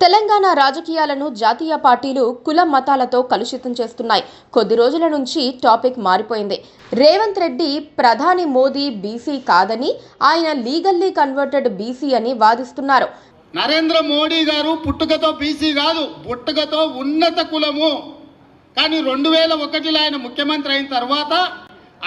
తెలంగాణ రాజకీయాలను జాతీయ పార్టీలు కుల మతాలతో కలుషితం చేస్తున్నాయి. కొద్ది రోజుల నుంచి టాపిక్ మారిపోయింది. రేవంత్ రెడ్డి ప్రధాని మోదీ బీసీ కాదని, ఆయన లీగల్లీ కన్వర్టెడ్ బీసీ అని వాదిస్తున్నారు. నరేంద్ర మోడీ గారు పుట్టుకతో బీసీ కాదు, పుట్టుకతో ఉన్నత కులము. కానీ 2001లో ఆయన ముఖ్యమంత్రి అయిన తర్వాత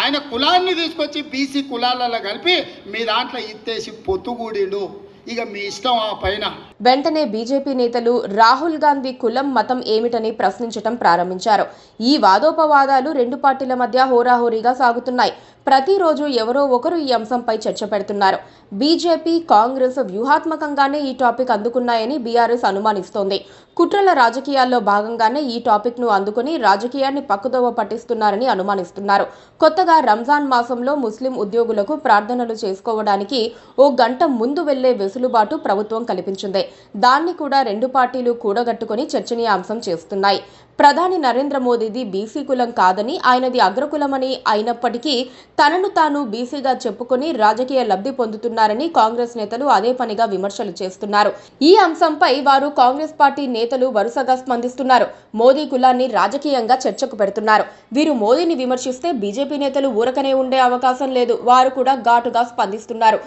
ఆయన కులాన్ని తీసుకొచ్చి బీసీ కులాలలో కలిపి మీ దాంట్లో ఇత్తేసి పొత్తుగూడిడు. ఇక మీ ఇష్టం ఆ పైన. వెంటనే బీజేపీ నేతలు రాహుల్ గాంధీ కులం మతం ఏమిటని ప్రశ్నించడం ప్రారంభించారు. ఈ వాదోపవాదాలు రెండు పార్టీల మధ్య హోరాహోరీగా సాగుతున్నాయి. ప్రతిరోజు ఎవరో ఒకరు ఈ అంశంపై చర్చ పెడుతున్నారు. బీజేపీ, కాంగ్రెస్ వ్యూహాత్మకంగానే ఈ టాపిక్ అందుకున్నాయని బీఆర్ఎస్ అనుమానిస్తోంది. కుట్రల రాజకీయాల్లో భాగంగానే ఈ టాపిక్ ను అందుకుని రాజకీయాన్ని పక్కదోవ పట్టిస్తున్నారని అనుమానిస్తున్నారు. కొత్తగా రంజాన్ మాసంలో ముస్లిం ఉద్యోగులకు ప్రార్థనలు చేసుకోవడానికి ఓ గంట ముందు వెళ్లే వెసులుబాటు ప్రభుత్వం కల్పించింది. దాన్ని కూడా రెండు పార్టీలు కూడగట్టుకుని చర్చనీయాంశం చేస్తున్నాయి. ప్రధాని నరేంద్ర మోదీది బీసీ కులం కాదని, ఆయనది అగ్రకులమని అయినప్పటికీ తనను తాను బీసీగా చెప్పుకుని రాజకీయ లబ్ధి పొందుతున్నారని కాంగ్రెస్ నేతలు అదే పనిగా విమర్శలు చేస్తున్నారు. ఈ అంశంపై వారు కాంగ్రెస్ పార్టీ నేతలు వరుసగా స్పందిస్తున్నారు. మోదీ కులాన్ని రాజకీయంగా చర్చకు పెడుతున్నారు. వీరు మోదీని విమర్శిస్తే బీజేపీ నేతలు ఊరకనే ఉండే అవకాశం లేదు. వారు కూడా ఘాటుగా స్పందిస్తున్నారు.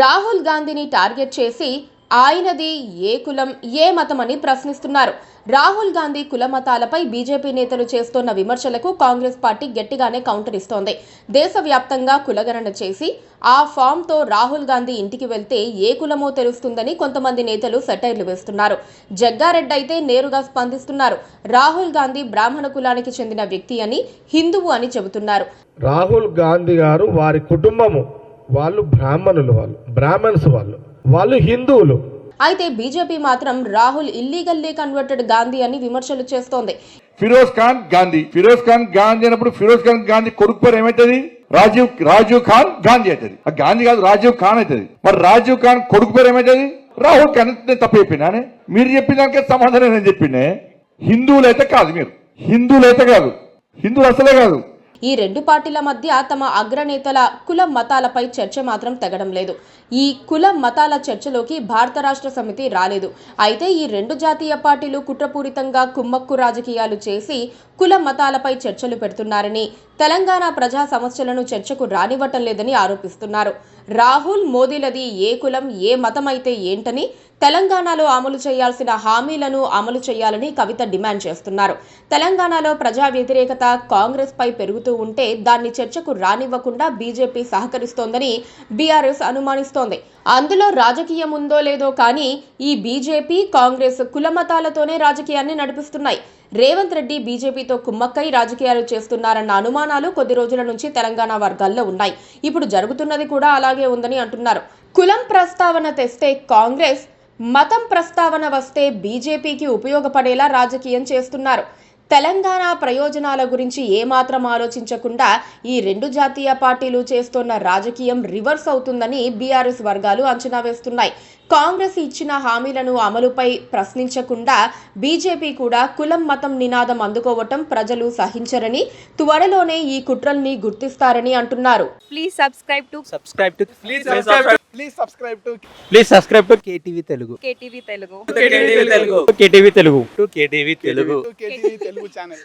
రాహుల్ గాంధీని టార్గెట్ చేసి ఆయనది ఏ కులం, ఏ మతమని ప్రశ్నిస్తున్నారు. రాహుల్ గాంధీ కుల మతాలపై బీజేపీ నేతలు చేస్తున్న విమర్శలకు కాంగ్రెస్ పార్టీ గట్టిగానే కౌంటర్ ఇస్తోంది. దేశవ్యాప్తంగా కులగణన చేసి ఆ ఫామ్తో రాహుల్ గాంధీ ఇంటికి వెళ్తే ఏ కులమో తెలుస్తుందని కొంతమంది నేతలు సెటైర్లు వేస్తున్నారు. జగ్గారెడ్డి అయితే నేరుగా స్పందిస్తున్నారు. రాహుల్ గాంధీ బ్రాహ్మణ కులానికి చెందిన వ్యక్తి అని, హిందువు అని చెబుతున్నారు. రాహుల్ గాంధీ గారు, వారి కుటుంబము వాళ్ళు బ్రాహ్మణులు, వాళ్ళు హిందువులు. అయితే బీజేపీ మాత్రం రాహుల్ ఇల్లీగల్లీ కన్వర్టెడ్ గాంధీ అని విమర్శలు చేస్తోంది. ఫిరోజ్ ఖాన్ గాంధీ అన్నప్పుడు ఫిరోజ్ ఖాన్ గాంధీ కొడుకు పేరు ఏమైతుంది? రాజీవ్ ఖాన్ గాంధీ అవుతుంది. ఆ గాంధీ కాదు, రాజీవ్ ఖాన్ అవుతుంది. మరి రాజీవ్ ఖాన్ కొడుకు పేరు ఏమైతుంది? రాహుల్ ఖాన్. తప్పు చెప్పినానే? మీరు చెప్పిన దానికే సమాధానం నేను చెప్పినే. హిందువులైతే కాదు, మీరు హిందువులైతే కాదు, హిందువులు అసలే కాదు. ఈ రెండు పార్టీల మధ్య తమ అగ్రనేతల కుల మతాలపై చర్చ మాత్రం తెగడం లేదు. ఈ కుల మతాల చర్చలోకి భారత రాష్ట్ర సమితి రాలేదు. అయితే ఈ రెండు జాతీయ పార్టీలు కుట్రపూరితంగా కుమ్మక్కు రాజకీయాలు చేసి కుల మతాలపై చర్చలు పెడుతున్నారని, తెలంగాణ ప్రజా సమస్యలను చర్చకు రానివ్వటం లేదని ఆరోపిస్తున్నారు. రాహుల్ మోదీలది ఏ కులం, ఏ మతం అయితే ఏంటని, తెలంగాణలో అమలు చేయాల్సిన హామీలను అమలు చేయాలని కవిత డిమాండ్ చేస్తున్నారు. తెలంగాణలో ప్రజా వ్యతిరేకత కాంగ్రెస్ పై పెరుగుతూ ఉంటే దాన్ని చర్చకు రానివ్వకుండా బీజేపీ సహకరిస్తోందని బీఆర్ఎస్ అనుమానిస్తోంది. అందులో రాజకీయం ఉందో లేదో కానీ ఈ బీజేపీ, కాంగ్రెస్ కులమతాలతోనే రాజకీయాన్ని నడిపిస్తున్నాయి. రేవంత్ రెడ్డి బీజేపీతో కుమ్మక్కై రాజకీయాలు చేస్తున్నారన్న అనుమానాలు కొద్ది రోజుల నుంచి తెలంగాణ వర్గాల్లో ఉన్నాయి. ఇప్పుడు జరుగుతున్నది కూడా అలాగే ఉందని అంటున్నారు. కులం ప్రస్తావన తెస్తే కాంగ్రెస్, మతం ప్రస్తావన వస్తే బీజేపీకి ఉపయోగపడేలా రాజకీయం చేస్తున్నారు. తెలంగాణ ప్రయోజనాల గురించి ఏమాత్రం ఆలోచించకుండా ఈ రెండు జాతీయ పార్టీలు చేస్తున్న రాజకీయం రివర్స్ అవుతుందని బీఆర్ఎస్ వర్గాలు అంచనా వేస్తున్నాయి. కాంగ్రెస్ ఇచ్చిన హామీలను అమలుపై ప్రశ్నించకుండా బీజేపీ కూడా కులం మతం నినాదం అందుకోవటం ప్రజలు సహించరని, త్వరలోనే ఈ కుట్రల్ని గుర్తిస్తారని అంటున్నారు. Please subscribe to KTV Telugu. KTV Telugu channel.